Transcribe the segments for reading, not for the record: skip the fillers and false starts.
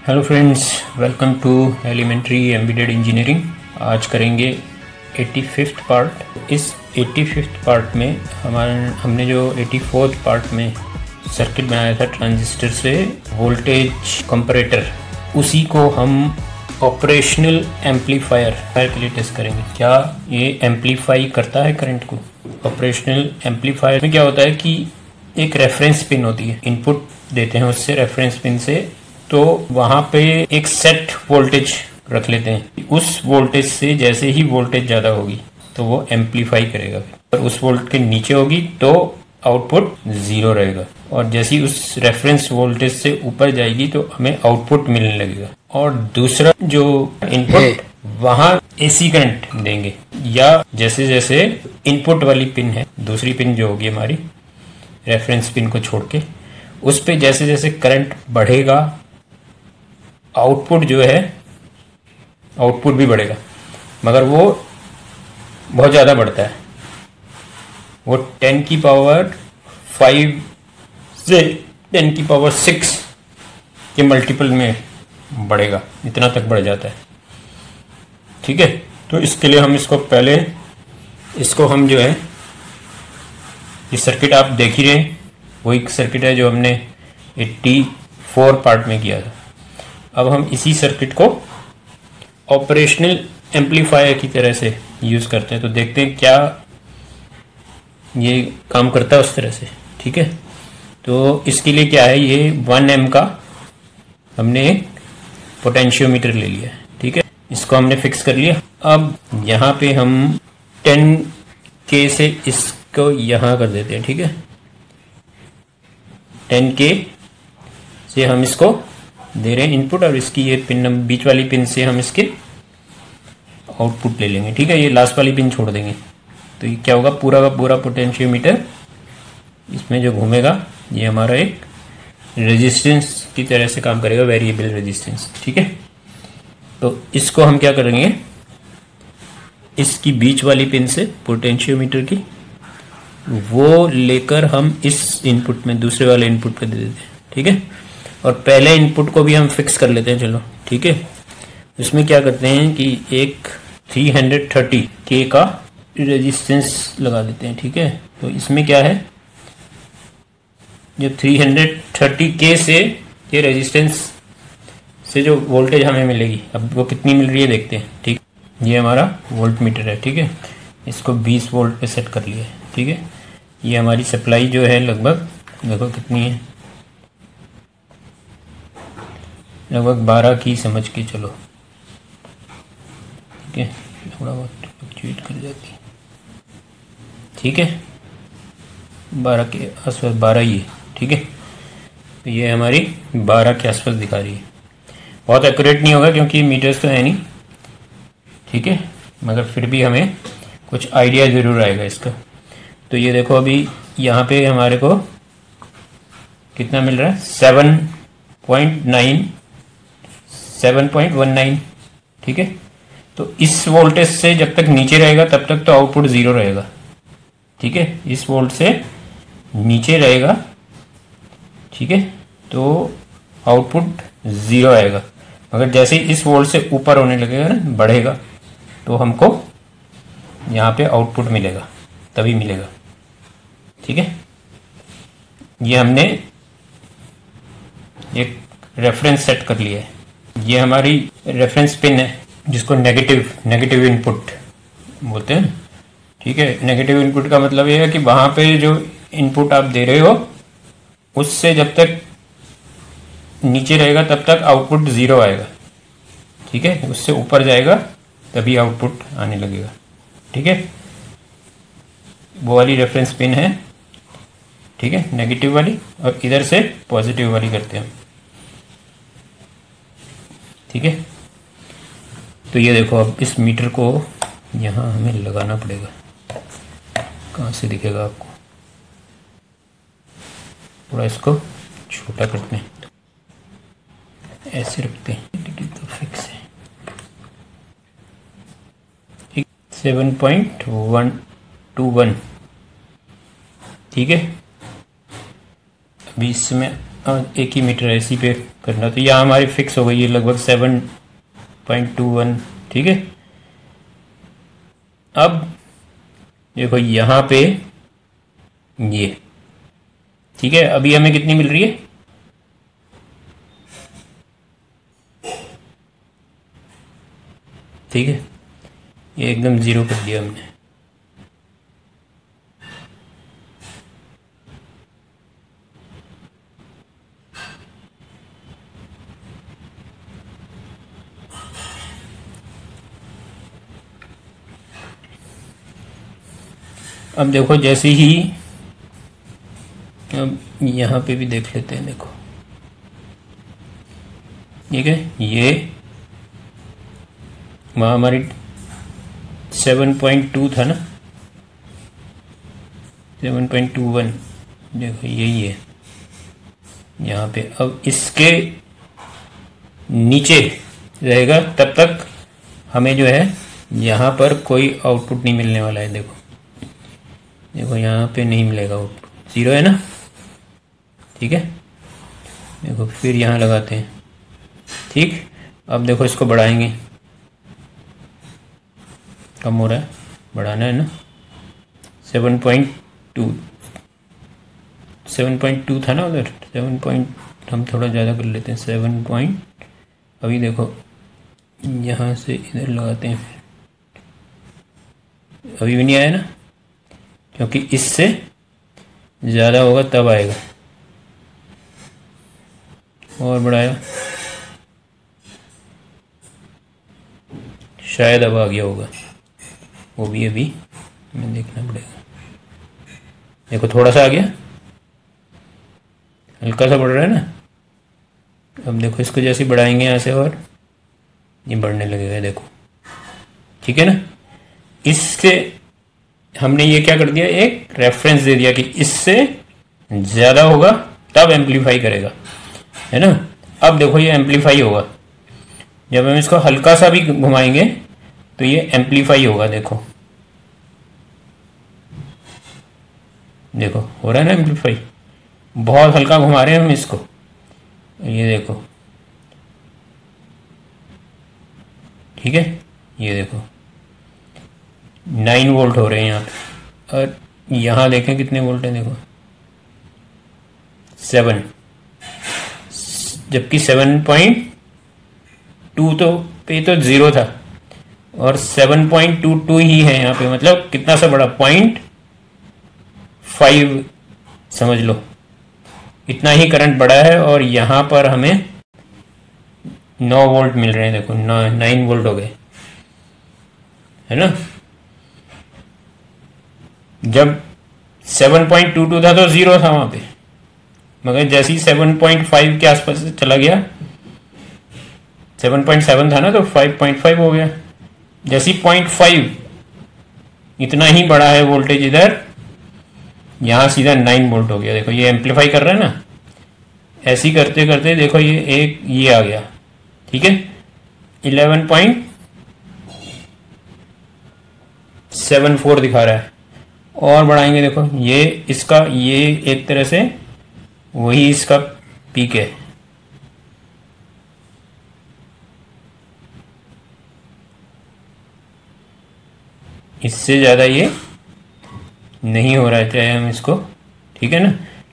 Hello friends, welcome to elementary embedded engineering. आज करेंगे 85th part. इस 85th पार्ट में हमने जो 84th पार्ट में सर्किट बनाया था ट्रांजिस्टर से वोल्टेज कंपैरेटर, उसी को हम ऑपरेशनल एम्पलीफायर के लिए टेस्ट करेंगे। क्या ये एम्पलीफाई करता है करंट को? ऑपरेशनल एम्पलीफायर में क्या होता है कि एक रेफरेंस पिन होती है, इनपुट देते हैं उससे रेफरेंस पिन से, तो वहां पे एक सेट वोल्टेज रख लेते हैं। उस वोल्टेज से जैसे ही वोल्टेज ज़्यादा होगी तो वो एम्पलीफाई करेगा, और उस वोल्ट के नीचे होगी तो आउटपुट ज़ीरो रहेगा, और जैसे ही उस रेफरेंस वोल्टेज से ऊपर जाएगी तो हमें आउटपुट मिलने लगेगा। और दूसरा जो इनपुट वहाँ एसी करंट देंगे, या जैसे जैसे इनपुट वाली पिन है, दूसरी पिन जो होगी हमारी रेफरेंस पिन को छोड़ के, उस पे जैसे जैसे करंट बढ़ेगा आउटपुट जो है आउटपुट भी बढ़ेगा, मगर वो बहुत ज़्यादा बढ़ता है। वो 10 की पावर 5 से 10 की पावर 6 के मल्टीपल में बढ़ेगा, इतना तक बढ़ जाता है। ठीक है, तो इसके लिए हम इसको हम जो है, ये सर्किट आप देख ही रहे हैं, वही सर्किट है जो हमने 84 पार्ट में किया था। अब हम इसी सर्किट को ऑपरेशनल एम्पलीफायर की तरह से यूज़ करते हैं, तो देखते हैं क्या ये काम करता है उस तरह से। ठीक है, तो इसके लिए क्या है, ये 1 एम का हमने एक पोटेंशियोमीटर ले लिया है। ठीक है, इसको हमने फिक्स कर लिया। अब यहाँ पे हम 10K से इसको यहाँ कर देते हैं। ठीक है, 10K से हम इसको दे रहे हैं इनपुट, और इसकी ये पिन बीच वाली पिन से हम इसके आउटपुट ले लेंगे। ठीक है, ये लास्ट वाली पिन छोड़ देंगे, तो ये क्या होगा, पूरा का पूरा पोटेंशियोमीटर इसमें जो घूमेगा ये हमारा एक रेजिस्टेंस की तरह से काम करेगा, वेरिएबल रेजिस्टेंस। ठीक है, तो इसको हम क्या करेंगे, इसकी बीच वाली पिन से पोटेंशियोमीटर की वो लेकर हम इस इनपुट में दूसरे वाले इनपुट पे दे देते हैं। ठीक है, और पहले इनपुट को भी हम फिक्स कर लेते हैं। चलो ठीक है, इसमें क्या करते हैं कि एक 330K का रेजिस्टेंस लगा देते हैं। ठीक है, तो इसमें क्या है, जो 330K से ये रेजिस्टेंस से जो वोल्टेज हमें मिलेगी, अब वो कितनी मिल रही है देखते हैं। ठीक, ये हमारा वोल्ट मीटर है। ठीक है, इसको 20 वोल्ट पे सेट कर लिया है। ठीक है, ये हमारी सप्लाई जो है लगभग देखो कितनी है, लगभग 12 की समझ के चलो। ठीक है, थोड़ा बहुत फ्लक्चुएट कर जाती है। ठीक है, 12 के आसपास, 12 ही है। ठीक है, तो ये हमारी 12 के आसपास दिखा रही है। बहुत एक्यूरेट नहीं होगा क्योंकि मीटर्स तो है नहीं। ठीक है, मगर फिर भी हमें कुछ आइडिया ज़रूर आएगा इसका। तो ये देखो, अभी यहाँ पे हमारे को कितना मिल रहा है, 7.19। ठीक है, तो इस वोल्टेज से जब तक नीचे रहेगा तब तक तो आउटपुट ज़ीरो रहेगा। ठीक है, इस वोल्ट से नीचे रहेगा, ठीक है, तो आउटपुट ज़ीरो आएगा। मगर जैसे ही इस वोल्ट से ऊपर होने लगेगा ना, बढ़ेगा, तो हमको यहाँ पे आउटपुट मिलेगा, तभी मिलेगा। ठीक है, ये हमने एक रेफरेंस सेट कर लिया है। ये हमारी रेफरेंस पिन है जिसको नेगेटिव इनपुट बोलते हैं। ठीक है, नेगेटिव इनपुट का मतलब ये है कि वहाँ पे जो इनपुट आप दे रहे हो उससे जब तक नीचे रहेगा तब तक आउटपुट ज़ीरो आएगा। ठीक है, उससे ऊपर जाएगा तभी आउटपुट आने लगेगा। ठीक है, वो वाली रेफरेंस पिन है। ठीक है, नेगेटिव वाली, और इधर से पॉजिटिव वाली करते हैं। ठीक है, तो ये देखो, अब इस मीटर को यहाँ हमें लगाना पड़ेगा। कहाँ से दिखेगा आपको, थोड़ा इसको छोटा करते हैं, ऐसे रखते हैं तो फिक्स है। ठीक, 7.121। ठीक है, अभी इसमें एक ही मीटर है, इसी पे करना। तो यहाँ हमारी फिक्स हो गई है लगभग 7.21, ठीक है। अब देखो यहाँ पे ये, ठीक है, अभी हमें कितनी मिल रही है, ठीक है, ये एकदम ज़ीरो कर दिया हमने। अब देखो जैसे ही, अब यहाँ पे भी देख लेते हैं, देखो ठीक है, ये वहाँ हमारी 7.2 था ना, 7.21, देखो यही है यहाँ पे। अब इसके नीचे रहेगा तब तक हमें जो है यहाँ पर कोई आउटपुट नहीं मिलने वाला है। देखो देखो यहाँ पे नहीं मिलेगा आउटपुट, ज़ीरो है ना, ठीक है। देखो फिर यहाँ लगाते हैं, ठीक। अब देखो इसको बढ़ाएंगे, कम हो रहा है, बढ़ाना है ना, 7.2 था ना उधर, 7 हम थोड़ा ज़्यादा कर लेते हैं, 7 अभी देखो यहाँ से इधर लगाते हैं, फिर अभी भी नहीं आया ना, क्योंकि इससे ज़्यादा होगा तब आएगा। और बढ़ाया, शायद अब आ गया होगा, वो भी अभी हमें देखना पड़ेगा। देखो थोड़ा सा आ गया, हल्का सा बढ़ रहा है ना। अब देखो इसको जैसे बढ़ाएंगे यहाँ से, और ये बढ़ने लगेगा, देखो ठीक है ना। इससे हमने ये क्या कर दिया, एक रेफरेंस दे दिया कि इससे ज़्यादा होगा तब एम्पलीफाई करेगा, है ना। अब देखो ये एम्पलीफाई होगा, जब हम इसको हल्का सा भी घुमाएंगे तो ये एम्पलीफाई होगा। देखो देखो हो रहा है ना एम्पलीफाई, बहुत हल्का घुमा रहे हैं हम इसको, ये देखो, ठीक है। ये देखो 9 वोल्ट हो रहे हैं यहाँ पे, और यहाँ देखें कितने वोल्ट हैं, देखो 7, जबकि 7.2 तो पे तो ज़ीरो था, और 7.22 ही है यहाँ पे, मतलब कितना सा बड़ा, 0.5 समझ लो, इतना ही करंट बढ़ा है। और यहाँ पर हमें 9 वोल्ट मिल रहे हैं, देखो 9 वोल्ट हो गए, है ना। जब 7.22 था तो ज़ीरो था वहाँ पे, मगर जैसे ही 7.5 के आसपास चला गया, 7.7 था ना तो 5.5 हो गया। जैसे 0.5 इतना ही बड़ा है वोल्टेज इधर, यहाँ सीधा 9 वोल्ट हो गया। देखो ये एम्पलीफाई कर रहा है ना, ऐसे ही करते करते देखो ये एक ये आ गया, ठीक है, 11.74 दिखा रहा है। और बढ़ाएंगे, देखो ये इसका, ये एक तरह से वही इसका पीक है, इससे ज़्यादा ये नहीं हो रहा है, चाहे हम इसको, ठीक है ना,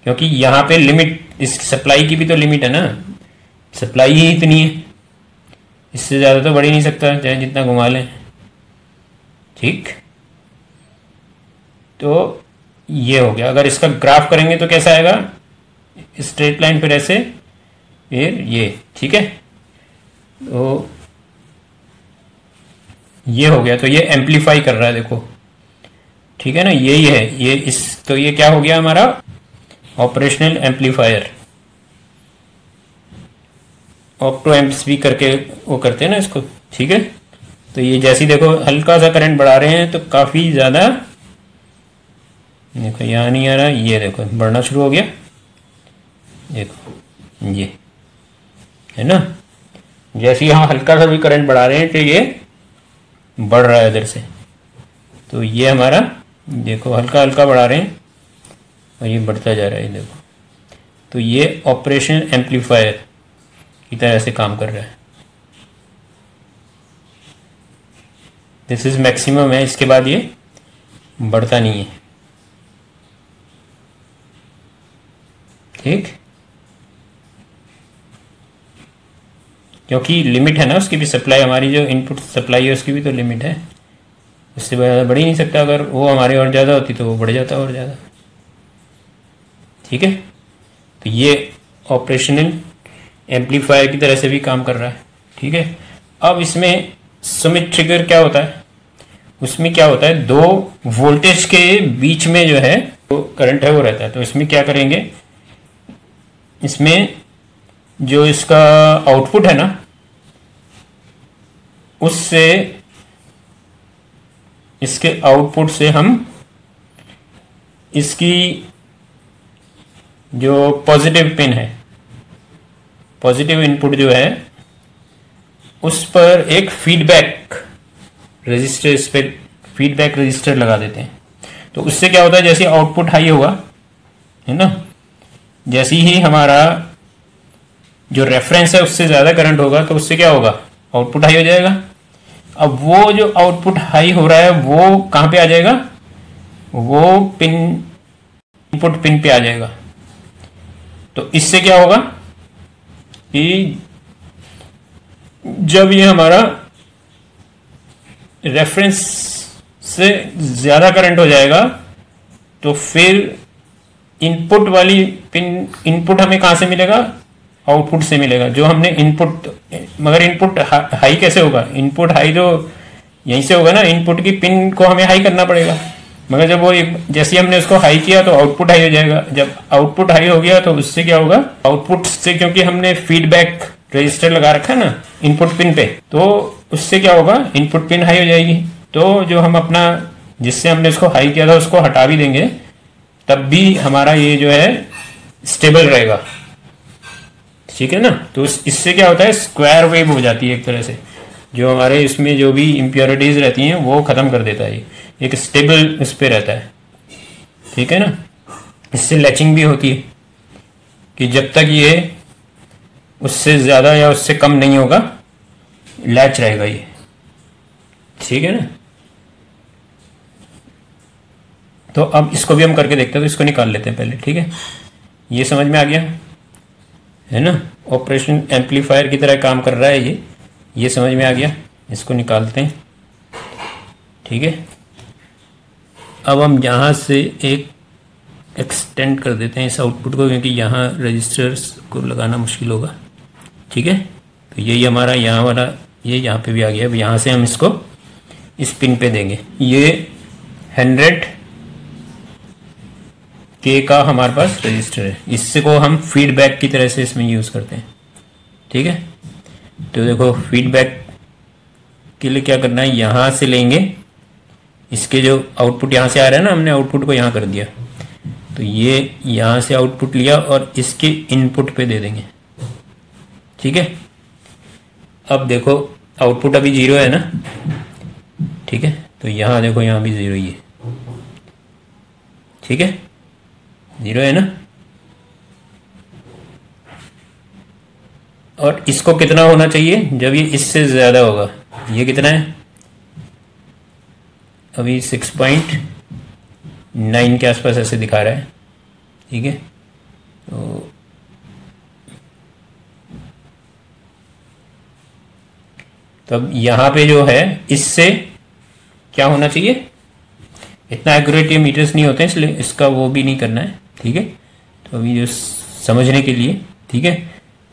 क्योंकि यहाँ पे लिमिट, इस सप्लाई की भी तो लिमिट है ना, सप्लाई ही इतनी है, इससे ज़्यादा तो बढ़ ही नहीं सकता, चाहे जितना घुमा लें, ठीक। तो ये हो गया। अगर इसका ग्राफ करेंगे तो कैसा आएगा, स्ट्रेट लाइन फिर ऐसे, फिर ये, ठीक है। तो ये हो गया, तो ये एम्पलीफाई कर रहा है, देखो ठीक है ना, यही है ये, इस तो ये क्या हो गया हमारा ऑपरेशनल एम्पलीफायर, ऑप्टो एम्प्स भी करके वो करते हैं ना इसको, ठीक है। तो ये जैसे देखो हल्का सा करंट बढ़ा रहे हैं तो काफ़ी ज़्यादा, देखो यहाँ नहीं आ रहा, ये देखो बढ़ना शुरू हो गया, देखो ये है ना। जैसे यहाँ हल्का सा भी करंट बढ़ा रहे हैं तो ये बढ़ रहा है इधर से, तो ये हमारा देखो हल्का हल्का बढ़ा रहे हैं और ये बढ़ता जा रहा है, देखो तो ये ऑपरेशन एम्पलीफायर की तरह से काम कर रहा है। दिस इज मैक्सिमम है, इसके बाद ये बढ़ता नहीं है। ठीक, क्योंकि लिमिट है ना उसकी भी, सप्लाई हमारी जो इनपुट सप्लाई है उसकी भी तो लिमिट है, उससे बढ़ ही नहीं सकता। अगर वो हमारे और ज़्यादा होती तो वो बढ़ जाता और ज़्यादा। ठीक है, तो ये ऑपरेशनल एम्पलीफायर की तरह से भी काम कर रहा है। ठीक है, अब इसमें समिट ट्रिगर क्या होता है, उसमें क्या होता है, दो वोल्टेज के बीच में जो है वो करंट है वो रहता है। तो इसमें क्या करेंगे, इसमें जो इसका आउटपुट है ना, उससे इसके आउटपुट से हम इसकी जो पॉजिटिव पिन है, पॉजिटिव इनपुट जो है, उस पर एक फीडबैक रजिस्टर, इस पर फीडबैक रजिस्टर लगा देते हैं। तो उससे क्या होता है, जैसे आउटपुट हाई होगा, है ना, जैसे ही हमारा जो रेफरेंस है उससे ज़्यादा करंट होगा, तो उससे क्या होगा, आउटपुट हाई हो जाएगा। अब वो जो आउटपुट हाई हो रहा है वो कहाँ पे आ जाएगा, वो पिन, इनपुट पिन पे आ जाएगा। तो इससे क्या होगा कि जब ये हमारा रेफरेंस से ज़्यादा करंट हो जाएगा, तो फिर इनपुट वाली पिन, इनपुट हमें कहाँ से मिलेगा, आउटपुट से मिलेगा। जो हमने इनपुट, मगर इनपुट हाई कैसे होगा, इनपुट हाई तो यहीं से होगा ना, इनपुट की पिन को हमें हाई करना पड़ेगा। मगर जब वो जैसे हमने उसको हाई किया तो आउटपुट हाई हो जाएगा। जब आउटपुट हाई हो गया तो उससे क्या होगा, आउटपुट से, क्योंकि हमने फीडबैक रजिस्टर लगा रखा है ना इनपुट पिन पे, तो उससे क्या होगा, इनपुट पिन हाई हो जाएगी। तो जो हम अपना, जिससे हमने उसको हाई किया था उसको हटा भी देंगे, तब भी हमारा ये जो है स्टेबल रहेगा। ठीक है ना, तो इससे क्या होता है, स्क्वायर वेव हो जाती है एक तरह से, जो हमारे इसमें जो भी इम्प्योरिटीज रहती हैं वो खत्म कर देता है, एक स्टेबल इस पे रहता है। ठीक है ना, इससे लैचिंग भी होती है कि जब तक ये उससे ज़्यादा या उससे कम नहीं होगा, लैच रहेगा ये। ठीक है ना, तो अब इसको भी हम करके देखते हैं, तो इसको निकाल लेते हैं पहले। ठीक है, ये समझ में आ गया है ना, ऑपरेशन एम्पलीफायर की तरह काम कर रहा है ये समझ में आ गया। इसको निकालते हैं। ठीक है, अब हम यहाँ से एक एक्सटेंड कर देते हैं इस आउटपुट को, क्योंकि यहाँ रजिस्टर्स को लगाना मुश्किल होगा। ठीक है, तो यही हमारा यहाँ वाला, ये यहाँ पे भी आ गया। अब यहाँ से हम इसको इस पिन पे देंगे। ये 100 के का हमारे पास रजिस्टर है, इससे को हम फीडबैक की तरह से इसमें यूज़ करते हैं। ठीक है, तो देखो फीडबैक के लिए क्या करना है, यहाँ से लेंगे, इसके जो आउटपुट यहाँ से आ रहा है ना, हमने आउटपुट को यहाँ कर दिया, तो ये यहाँ से आउटपुट लिया और इसके इनपुट पे दे देंगे। ठीक है, अब देखो आउटपुट अभी 0 है ना। ठीक है, तो यहाँ देखो, यहाँ भी 0 ही है। ठीक है, 0 है ना। और इसको कितना होना चाहिए, जब ये इससे ज़्यादा होगा, ये कितना है अभी 6.9 के आसपास ऐसे दिखा रहा है। ठीक है, तो अब यहाँ पे जो है इससे क्या होना चाहिए, इतना एक्यूरेट ये मीटर्स नहीं होते हैं, इसलिए इसका वो भी नहीं करना है। ठीक है, तो अभी जो समझने के लिए, ठीक है,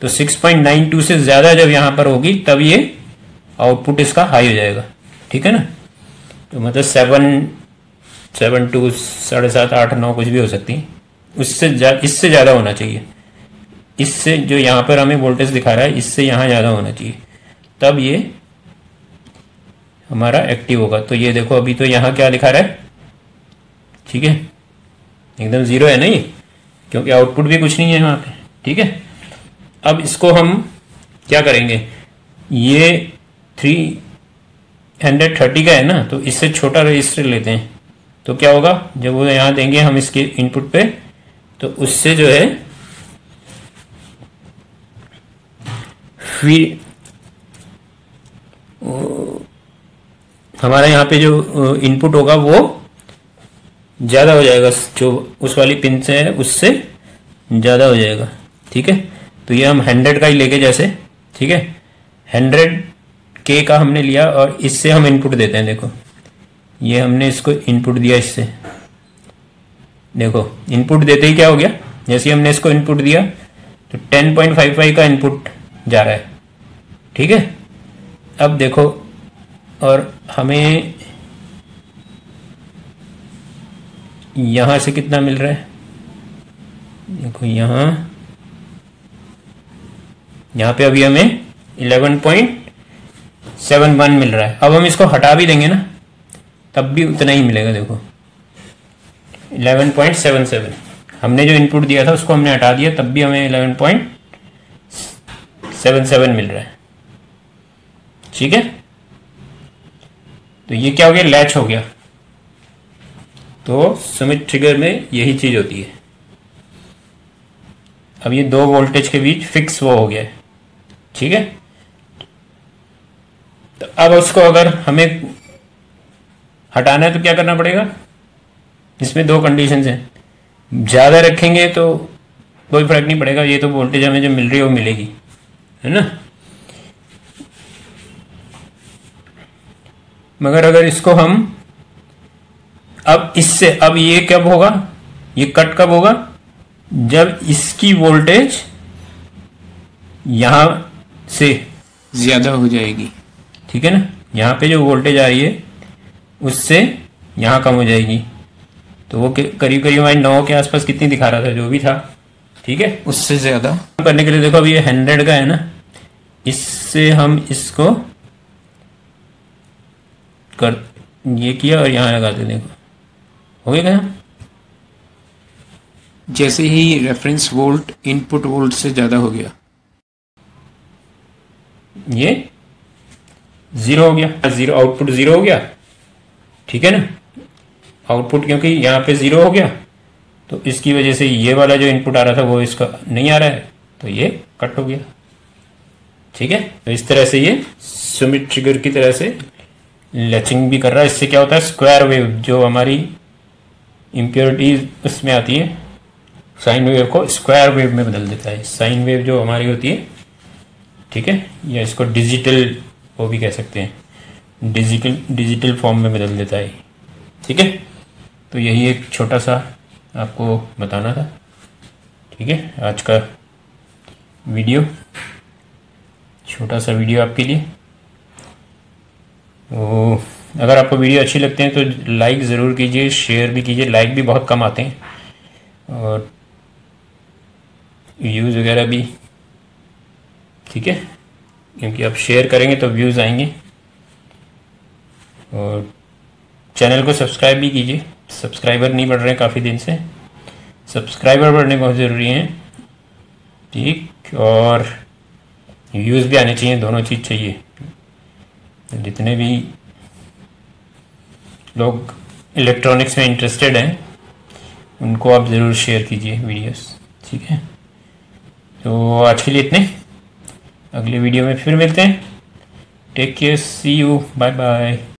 तो 6.92 से ज़्यादा जब यहाँ पर होगी तब ये आउटपुट इसका हाई हो जाएगा। ठीक है ना, तो मतलब 7, 2, 7.5, 8, 9 कुछ भी हो सकती है, इससे ज़्यादा होना चाहिए। इससे जो यहाँ पर हमें वोल्टेज दिखा रहा है, इससे यहाँ ज़्यादा होना चाहिए, तब ये हमारा एक्टिव होगा। तो ये देखो अभी तो यहाँ क्या दिखा रहा है, ठीक है, एकदम 0 है ना ये, क्योंकि आउटपुट भी कुछ नहीं है यहाँ पे। ठीक है, अब इसको हम क्या करेंगे, ये 330 का है ना, तो इससे छोटा रजिस्टर लेते हैं। तो क्या होगा, जब वो यहाँ देंगे हम इसके इनपुट पे, तो उससे जो है फिर हमारा यहाँ पे जो इनपुट होगा वो ज़्यादा हो जाएगा, जो उस वाली पिन से है उससे ज़्यादा हो जाएगा। ठीक है, तो ये हम 100 का ही लेके जैसे, ठीक है, 100K का हमने लिया और इससे हम इनपुट देते हैं। देखो ये हमने इसको इनपुट दिया इससे, देखो इनपुट देते ही क्या हो गया, जैसे हमने इसको इनपुट दिया तो 10.55 का इनपुट जा रहा है। ठीक है, अब देखो और हमें यहां से कितना मिल रहा है, देखो यहाँ पे अभी हमें 11.71 मिल रहा है। अब हम इसको हटा भी देंगे ना तब भी उतना ही मिलेगा। देखो 11.77 हमने जो इनपुट दिया था उसको हमने हटा दिया, तब भी हमें 11.77 मिल रहा है। ठीक है, तो ये क्या हो गया, लैच हो गया। तो सुमित ट्रिगर में यही चीज होती है। अब ये दो वोल्टेज के बीच फिक्स वो हो गया है। ठीक है, तो अब उसको अगर हमें हटाना है तो क्या करना पड़ेगा, इसमें दो कंडीशंस हैं। ज्यादा रखेंगे तो कोई फर्क नहीं पड़ेगा, ये तो वोल्टेज हमें जो मिल रही है वो मिलेगी, है ना। मगर अगर इसको हम अब इससे, अब ये कब होगा, ये कट कब होगा, जब इसकी वोल्टेज यहां से ज्यादा हो जाएगी। ठीक है ना, यहां पे जो वोल्टेज आ रही है उससे यहां कम हो जाएगी। तो वो करीब करीब हमारी 9 के आसपास कितनी दिखा रहा था, जो भी था। ठीक है, उससे ज्यादा करने के लिए देखो अब ये 100 का है ना, इससे हम इसको कर ये किया और यहां लगाते, देखो हो गया। जैसे ही रेफरेंस वोल्ट इनपुट वोल्ट से ज्यादा हो गया, ये 0 हो गया, 0 आउटपुट 0 हो गया। ठीक है ना, आउटपुट क्योंकि यहाँ पे 0 हो गया तो इसकी वजह से ये वाला जो इनपुट आ रहा था वो इसका नहीं आ रहा है, तो ये कट हो गया। ठीक है, तो इस तरह से ये सुमित ट्रिगर की तरह से लैचिंग भी कर रहा है। इससे क्या होता है, स्क्वायर वेव जो हमारी इम्प्योरिटीज उसमें आती है, साइन वेव को स्क्वायर वेव में बदल देता है। साइन वेव जो हमारी होती है, ठीक है, या इसको डिजिटल वो भी कह सकते हैं, डिजिटल फॉर्म में बदल देता है। ठीक है, तो यही एक छोटा सा आपको बताना था। ठीक है, आज का वीडियो, छोटा सा वीडियो आपके लिए। तो अगर आपको वीडियो अच्छी लगते हैं तो लाइक ज़रूर कीजिए, शेयर भी कीजिए। लाइक भी बहुत कम आते हैं और व्यूज़ वगैरह भी, ठीक है, क्योंकि आप शेयर करेंगे तो व्यूज़ आएंगे। और चैनल को सब्सक्राइब भी कीजिए, सब्सक्राइबर नहीं बढ़ रहे हैं काफ़ी दिन से, सब्सक्राइबर बढ़ने बहुत ज़रूरी हैं। ठीक, और व्यूज़ भी आने चाहिए, दोनों चीज़ चाहिए। जितने भी लोग इलेक्ट्रॉनिक्स में इंटरेस्टेड हैं उनको आप ज़रूर शेयर कीजिए वीडियोस। ठीक है, तो आज के लिए इतने, अगले वीडियो में फिर मिलते हैं। Take care, see you, bye bye.